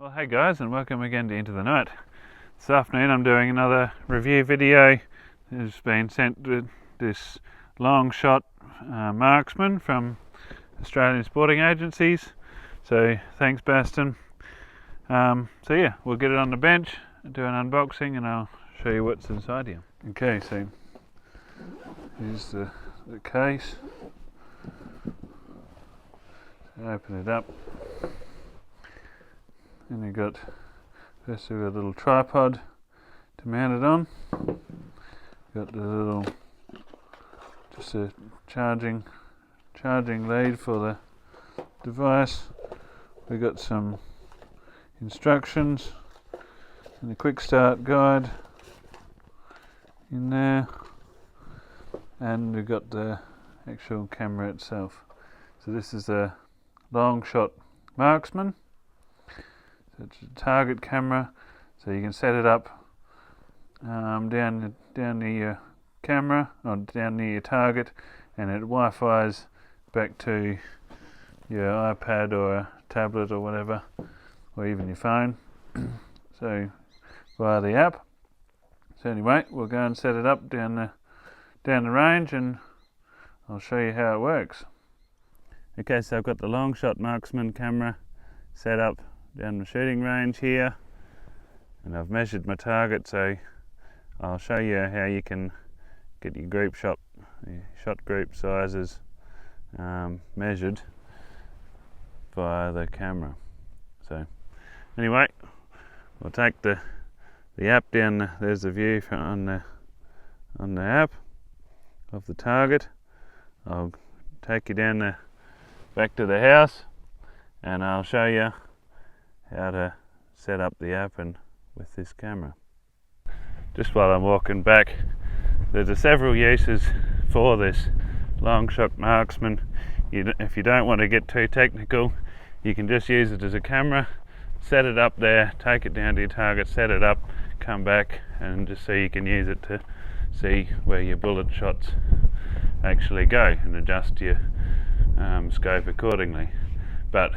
Well, hey guys, and welcome again to Into the Night. This afternoon I'm doing another review video. It's been sent to this Longshot Marksman from Australian Sporting Agencies. So thanks, Baston. So yeah, we'll get it on the bench, do an unboxing, and I'll show you what's inside here. Okay, so here's the case. Open it up. And we've got a little tripod to mount it on. Got the little, just a charging lead for the device. We've got some instructions and a quick start guide in there, and we've got the actual camera itself. So this is a Longshot Marksman. It's a target camera, so you can set it up down near your camera, or down near your target, and it Wi-Fi's back to your iPad or a tablet or whatever, or even your phone. So via the app. So anyway, we'll go and set it up down the range, and I'll show you how it works. Okay, so I've got the Longshot Marksman camera set up down the shooting range here, and I've measured my target, so I'll show you how you can get your shot group sizes measured via the camera. So anyway, we'll take the app down. There's the view on the app of the target. I'll take you down back to the house, and I'll show you how to set up the app and with this camera. Just while I'm walking back, there's several uses for this Longshot Marksman. If you don't want to get too technical, you can just use it as a camera, set it up there, take it down to your target, set it up, come back, and just so you can use it to see where your bullet shots actually go and adjust your scope accordingly. But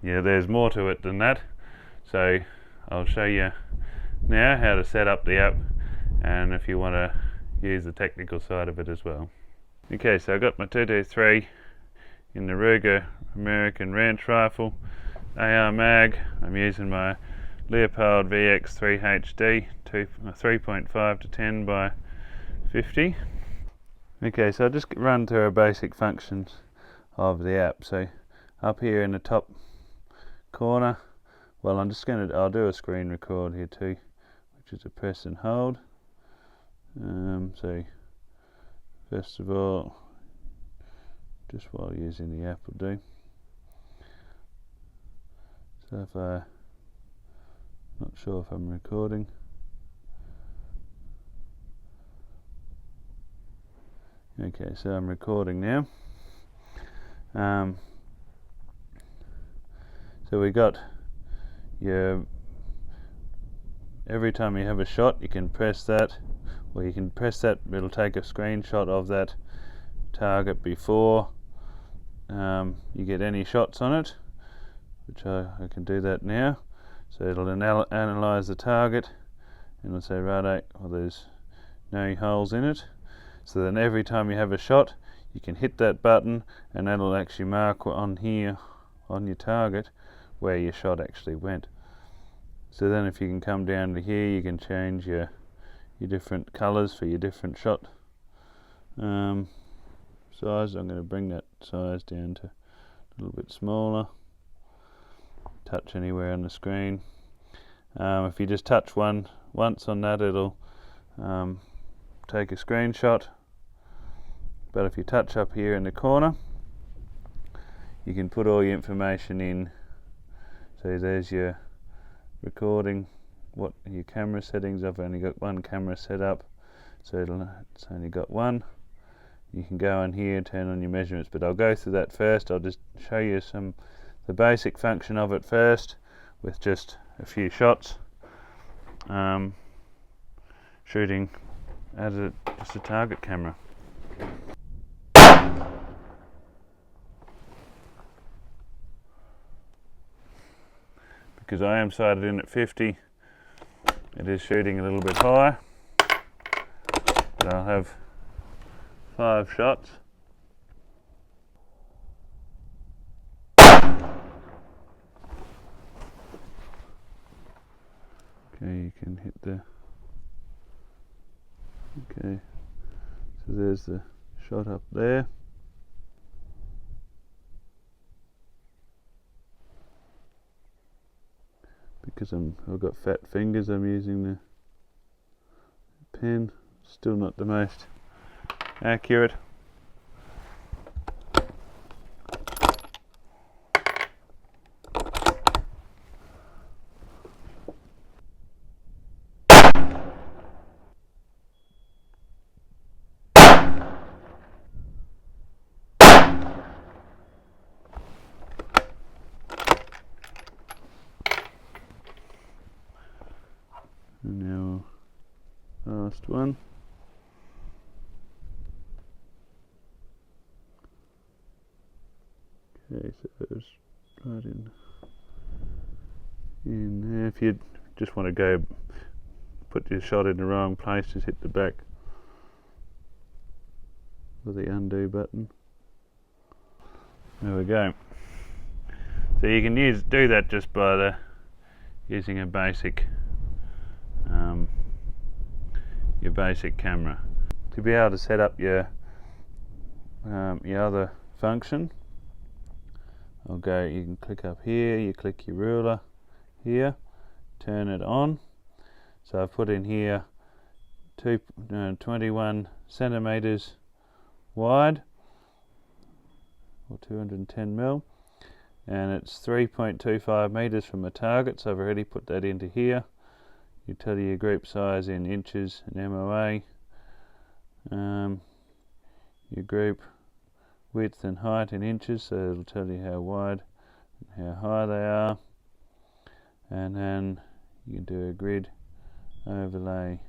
yeah, there's more to it than that, so I'll show you now how to set up the app, and if you want to use the technical side of it as well. Okay, so I've got my 223 in the Ruger American Ranch Rifle AR mag. I'm using my Leopold VX3 HD 3.5 to 10 by 50. Okay, so I'll just run through our basic functions of the app. So up here in the top corner, well, I'll do a screen record here too, which is a press and hold. So first of all, just while using the app will do. So if not sure if I'm recording. Okay, so I'm recording now. So we got every time you have a shot, you can press that, or you can press that, it'll take a screenshot of that target before you get any shots on it, which I can do that now. So it'll analyze the target, and it'll say, right, well, there's no holes in it. So then every time you have a shot, you can hit that button, and that'll actually mark on here on your target where your shot actually went. So then if you can come down to here, you can change your different colors for your different shot size. I'm going to bring that size down to a little bit smaller. Touch anywhere on the screen. If you just touch once on that, it'll take a screenshot. But if you touch up here in the corner, you can put all your information in. So there's your recording, what your camera settings. I've only got one camera set up, so it's only got one. You can go in here and turn on your measurements, but I'll go through that first. I'll just show you the basic function of it first, with just a few shots, shooting as just a target camera. because I am sighted in at 50, it is shooting a little bit higher. But I'll have 5 shots. Okay, you can hit the... Okay, so there's the shot up there. Because I've got fat fingers, I'm using the pen. Still not the most accurate. And now last one. Okay, so it's right in there. If you just want to go put your shot in the wrong place, just hit the back with the undo button. There we go. So you can do that just by using a basic your basic camera. To be able to set up your other function, you can click up here, you click your ruler here, turn it on. So I've put in here 21 centimeters wide, or 210 mil, and it's 3.25 meters from the target, so I've already put that into here. You tell your group size in inches and MOA, your group width and height in inches, so it'll tell you how wide and how high they are, and then you can do a grid overlay.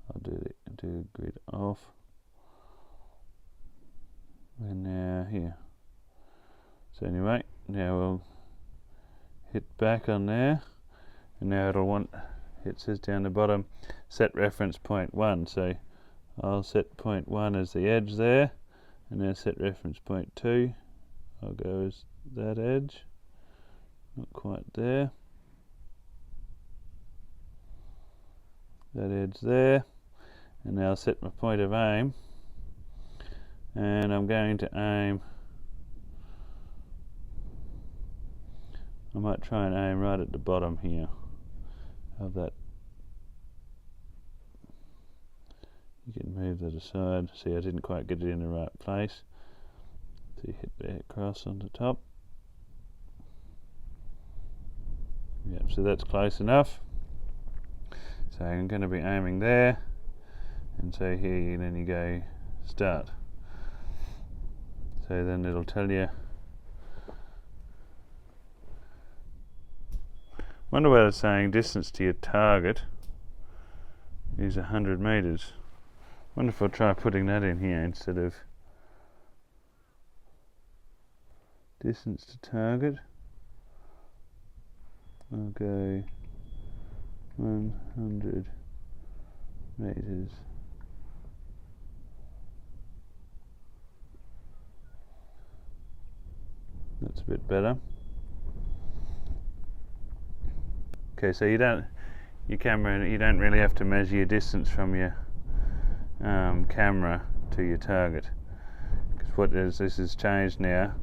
I'll do grid off, and now here. So anyway, now we'll hit back on there, and now it says down the bottom, set reference point 1. So I'll set point 1 as the edge there, and then set reference point 2. I'll go as that edge, not quite there. That edge there, and now I'll set my point of aim, and I'm going to aim. I might try and aim right at the bottom here of that. You can move that aside. See, I didn't quite get it in the right place. So you hit there, across on the top. Yep, so that's close enough. So I'm going to be aiming there, and so here then you go start. So then it'll tell you. Wonder whether it's saying distance to your target is 100 meters. Wonder if I'll try putting that in here instead of distance to target. I'll go 100 meters. That's a bit better. Okay, so you don't really have to measure your distance from your camera to your target, because this has changed now.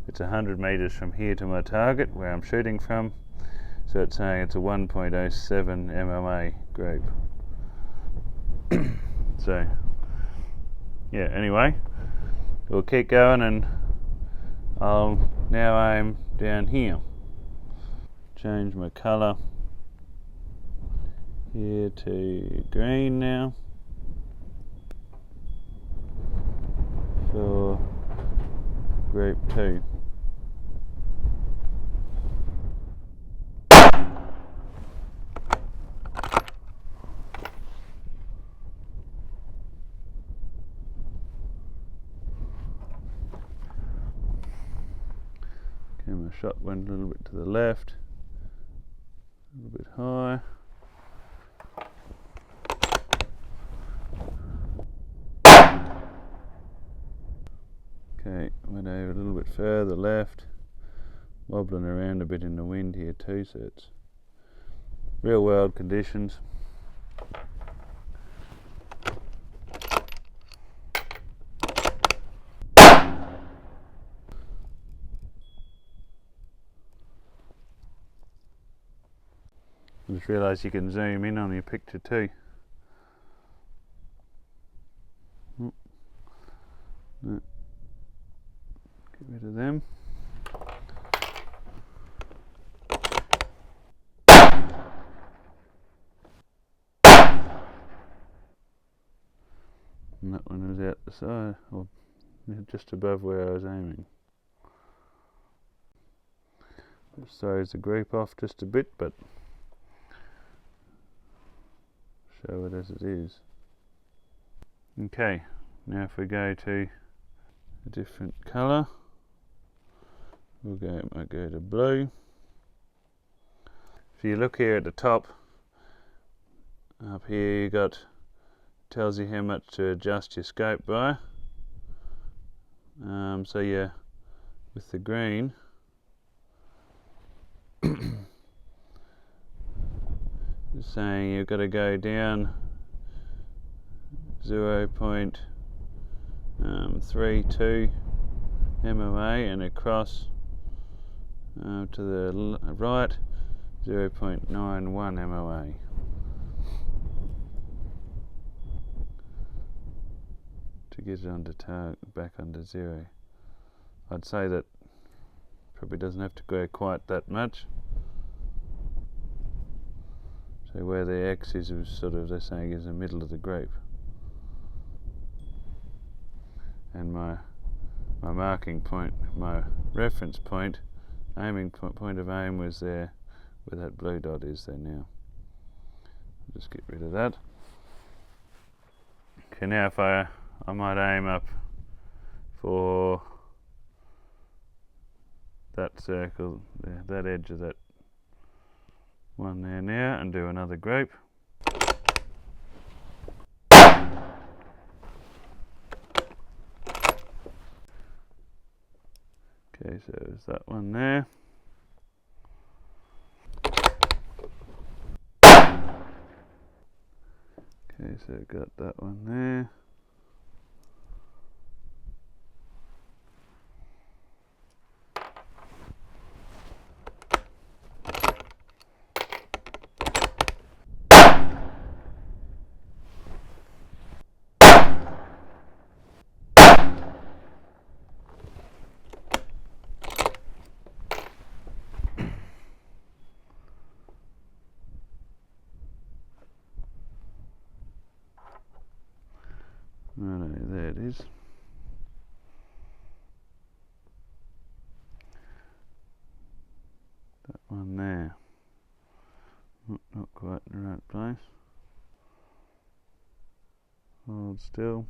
It's 100 meters from here to my target where I'm shooting from, so it's saying it's a 1.07 MOA group. So yeah, anyway, we'll keep going, and I'll now aim down here. Change my colour here to green now for group 2. Okay, my shot went a little bit to the left. further left, wobbling around a bit in the wind here too, so it's real world conditions. I just realised you can zoom in on your picture too. No. Get rid of them. And that one was out the side, or just above where I was aiming. Just throws the group off just a bit, but show it as it is. Okay, now if we go to a different colour, might go to blue. If you look here at the top, up here you got, tells you how much to adjust your scope by. So yeah, with the green, it's saying you've got to go down 0.32 MOA and across to the right 0.91 MOA. To get it under back under zero. I'd say that probably doesn't have to go quite that much. So where the X is sort of, they're saying, is the middle of the grape. And my marking point, my reference point, aiming point of aim was there where that blue dot is there now. I'll just get rid of that. Okay, now if I might aim up for that circle, that edge of that one there now, and do another grape. Okay, so there's that one there. Okay, so got that one there. No, there it is. That one there. Not quite in the right place. Hold still.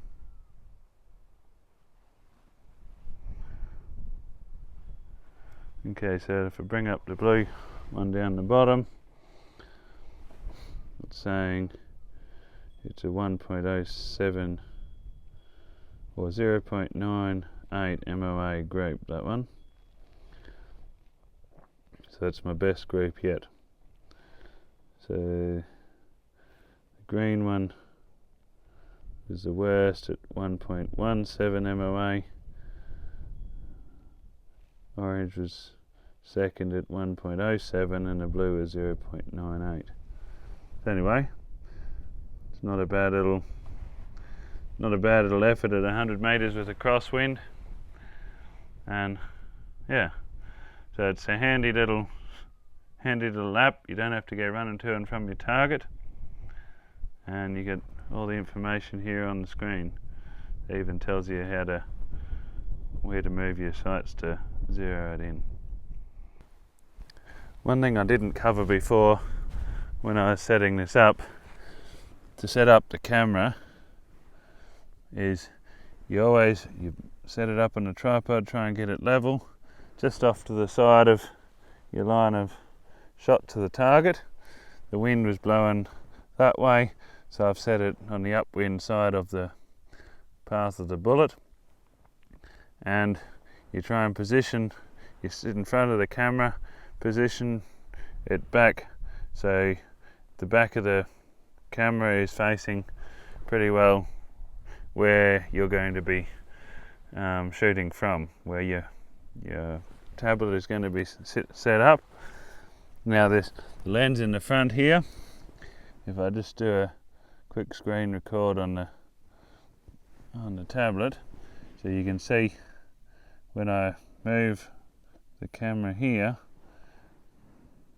Okay, so if I bring up the blue one down the bottom, it's saying it's a 1.07 or 0.98 MOA grape, that one. So that's my best grape yet. So the green one is the worst at 1.17 MOA. Orange was second at 1.07 and the blue is 0.98. So anyway, it's not a bad little effort at 100 metres with a crosswind, and yeah, so it's a handy little app. You don't have to go running to and from your target, and you get all the information here on the screen. It even tells you where to move your sights to zero it in. One thing I didn't cover before when I was setting this up, to set up the camera, is you set it up on a tripod, try and get it level, just off to the side of your line of shot to the target. The wind was blowing that way, so I've set it on the upwind side of the path of the bullet, and you try and position, you sit in front of the camera, position it back so the back of the camera is facing pretty well where you're going to be shooting from, where your tablet is going to be set up. Now this lens in the front here, if I just do a quick screen record on the tablet, so you can see when I move the camera here,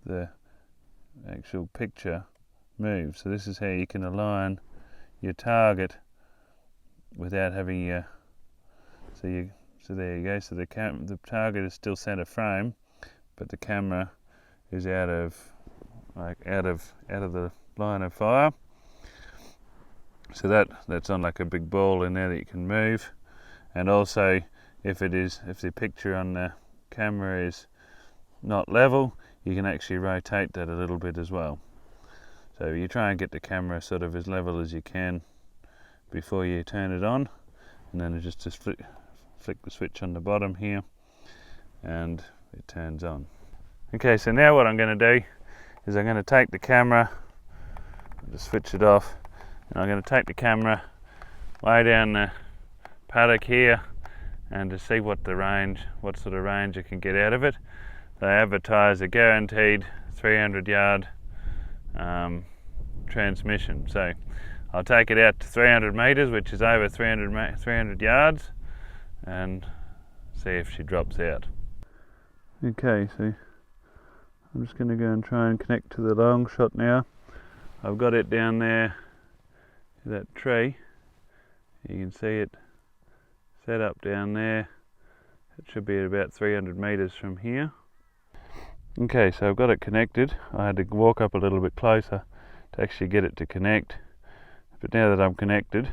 the actual picture moves. So this is how you can align your target without having your, so there you go. So the target is still center frame, but the camera is out of the line of fire. So that's on like a big ball in there that you can move. And also if the picture on the camera is not level, you can actually rotate that a little bit as well. So you try and get the camera sort of as level as you can before you turn it on, and then just flick the switch on the bottom here and it turns on. Okay, so now what I'm going to do is I'm going to take the camera, just switch it off, and I'm going to take the camera way down the paddock here and to see what sort of range you can get out of it. They advertise a guaranteed 300-yard transmission. So I'll take it out to 300 metres, which is over 300 yards, and see if she drops out. Okay, so I'm just going to go and try and connect to the Longshot now. I've got it down there to that tree. You can see it set up down there. It should be at about 300 metres from here. Okay, so I've got it connected. I had to walk up a little bit closer to actually get it to connect. But now that I'm connected,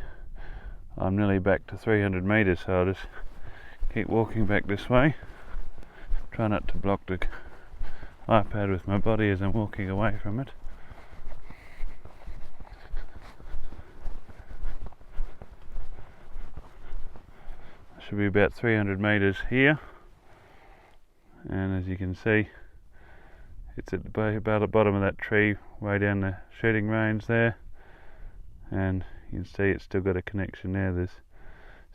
I'm nearly back to 300 metres, so I'll just keep walking back this way. Try not to block the iPad with my body as I'm walking away from it. Should be about 300 metres here, and as you can see, it's at about the bottom of that tree, way down the shooting range there, and you can see it's still got a connection there. There's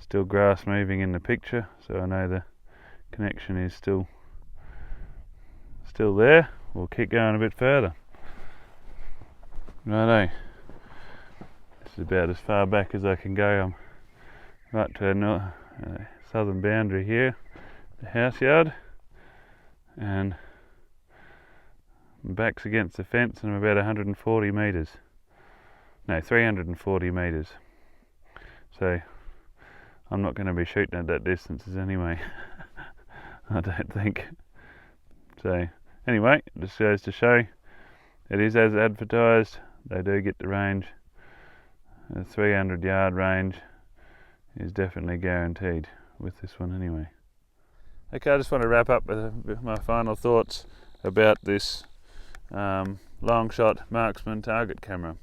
still grass moving in the picture, so I know the connection is still there. We'll keep going a bit further. Righto, this is about as far back as I can go. I'm right to the southern boundary here, the house yard, and my back's against the fence and I'm about 140 metres. No, 340 metres. So I'm not going to be shooting at that distances anyway. I don't think. So anyway, it just goes to show it is as advertised. They do get the range. The 300-yard range is definitely guaranteed with this one anyway. Okay, I just want to wrap up with my final thoughts about this Longshot Marksman target camera.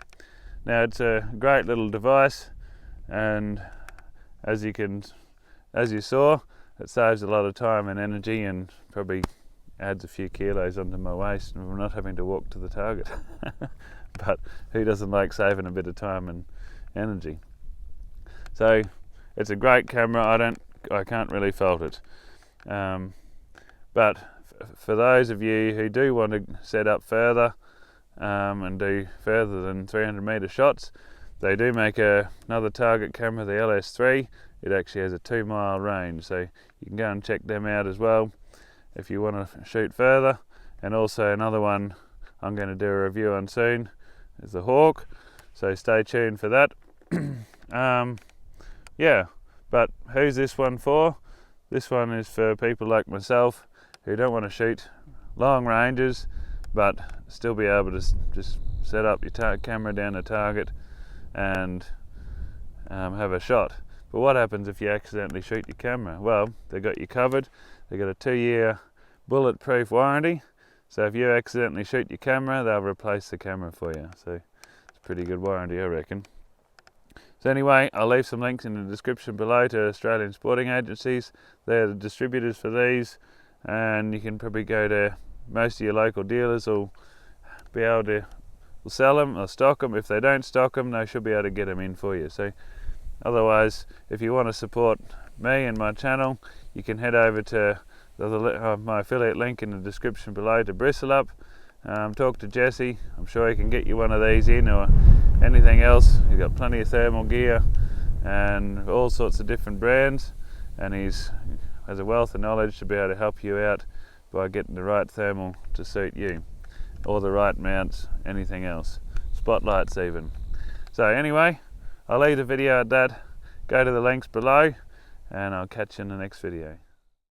Now it's a great little device, and as you saw, it saves a lot of time and energy, and probably adds a few kilos onto my waist, and we're not having to walk to the target. But who doesn't like saving a bit of time and energy? So it's a great camera. I can't really fault it. But for those of you who do want to set up further and do further than 300 metre shots, they do make another target camera, the LS3. It actually has a 2-mile range, so you can go and check them out as well if you want to shoot further. And also another one I'm going to do a review on soon is the Hawk, so stay tuned for that. Yeah, but who's this one for? This one is for people like myself who don't want to shoot long ranges but still be able to just set up your camera down a target and have a shot. But what happens if you accidentally shoot your camera? Well, they got you covered. They got a 2-year bulletproof warranty, so if you accidentally shoot your camera, they'll replace the camera for you. So it's a pretty good warranty, I reckon. So anyway, I'll leave some links in the description below to Australian sporting agencies. They're the distributors for these, and you can probably go to most of your local dealers will be able to sell them or stock them. If they don't stock them, they should be able to get them in for you. So otherwise, if you want to support me and my channel, you can head over to my affiliate link in the description below to Bristle Up. Talk to Jesse. I'm sure he can get you one of these in, or anything else. He's got plenty of thermal gear and all sorts of different brands, and has a wealth of knowledge to be able to help you out by getting the right thermal to suit you, or the right mounts, anything else, spotlights even. So anyway, I'll leave the video at that. Go to the links below, and I'll catch you in the next video.